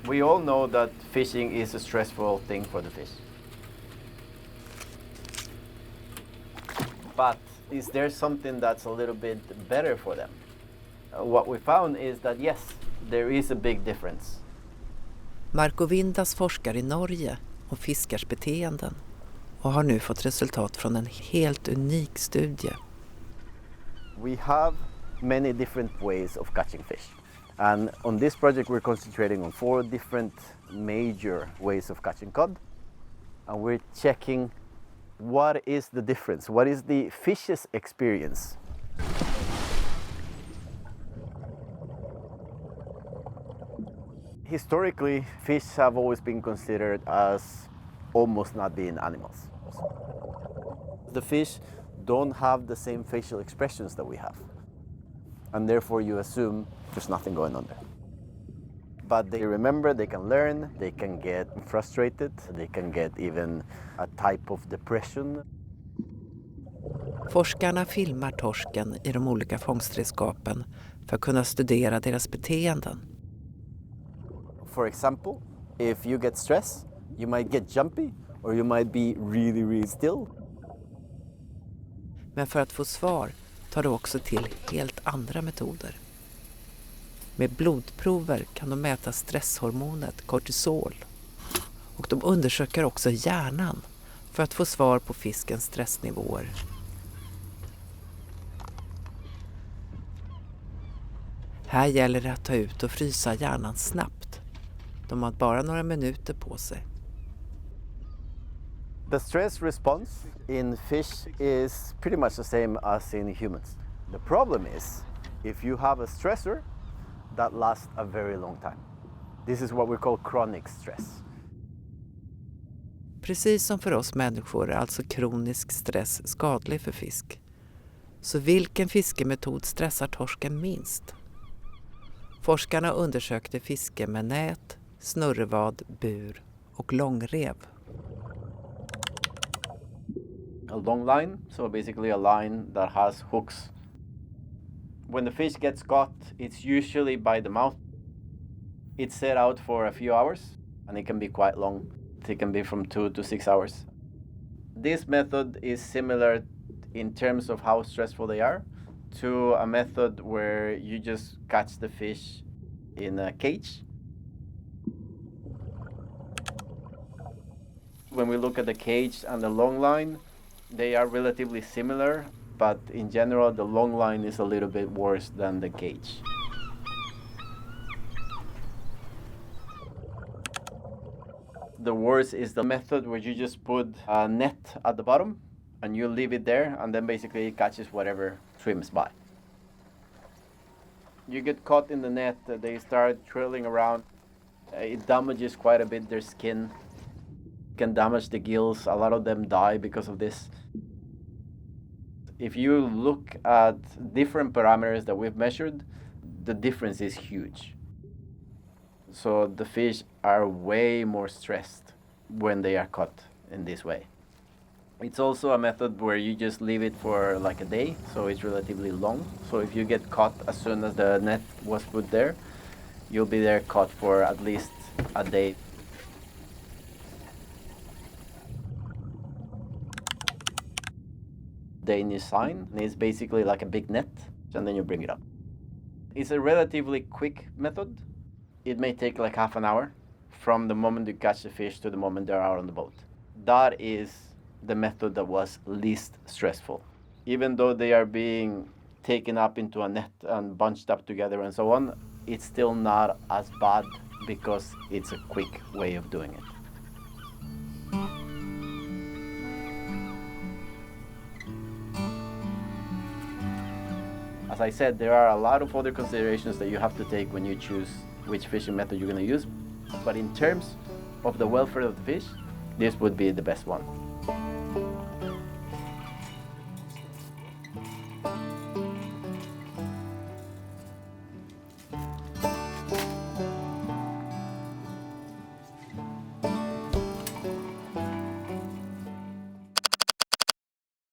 We all know that fishing is a stressful thing for the fish. But is there something that's a little bit better for them? What we found is that yes, there is a big difference. Marco Vindas forskar i Norge om fiskars beteenden och har nu fått resultat från en helt unik studie. We have many different ways of catching fish. And on this project we're concentrating on 4 different major ways of catching cod. And we're checking what is the difference, what is the fish's experience. Historically, fish have always been considered as almost not being animals. The fish don't have the same facial expressions that we have. And therefore you assume there's nothing going on there. But they remember, they can learn, they can get frustrated, they can get even a type of depression. Forskarna filmar torsken i de olika fångstredskapen för att kunna studera deras beteenden. For example, if you get stressed, you might get jumpy or you might be really, really still. Men för att få svar tar det också till helt andra metoder. Med blodprover kan de mäta stresshormonet kortisol. Och de undersöker också hjärnan för att få svar på fiskens stressnivåer. Här gäller det att ta ut och frysa hjärnan snabbt. De har bara några minuter på sig. The stress response in fish is pretty much the same as in humans. The problem is if you have a stressor that lasts a very long time. This is what we call chronic stress. Precis som för oss människor är alltså kronisk stress skadlig för fisk. Så vilken fiskemetod stressar torsken minst? Forskarna undersökte fiske med nät, snurrevad, bur och långrev. A long line, so basically a line that has hooks. When the fish gets caught, it's usually by the mouth. It's set out for a few hours and it can be quite long. It can be from 2 to 6 hours. This method is similar in terms of how stressful they are to a method where you just catch the fish in a cage. When we look at the cage and the long line, they are relatively similar, but in general the long line is a little bit worse than the cage. The worst is the method where you just put a net at the bottom and you leave it there and then basically it catches whatever swims by. You get caught in the net, they start trailing around. It damages quite a bit their skin. Can damage the gills. A lot of them die because of this. If you look at different parameters that we've measured, the difference is huge. So the fish are way more stressed when they are caught in this way. It's also a method where you just leave it for like a day, so it's relatively long. So if you get caught as soon as the net was put there, you'll be there caught for at least a day. Danish sign is basically like a big net, and then you bring it up. It's a relatively quick method. It may take like half an hour from the moment you catch the fish to the moment they're out on the boat. That is the method that was least stressful. Even though they are being taken up into a net and bunched up together and so on, it's still not as bad because it's a quick way of doing it. As I said, there are a lot of other considerations that you have to take when you choose which fishing method you're going to use. But in terms of the welfare of the fish, this would be the best one.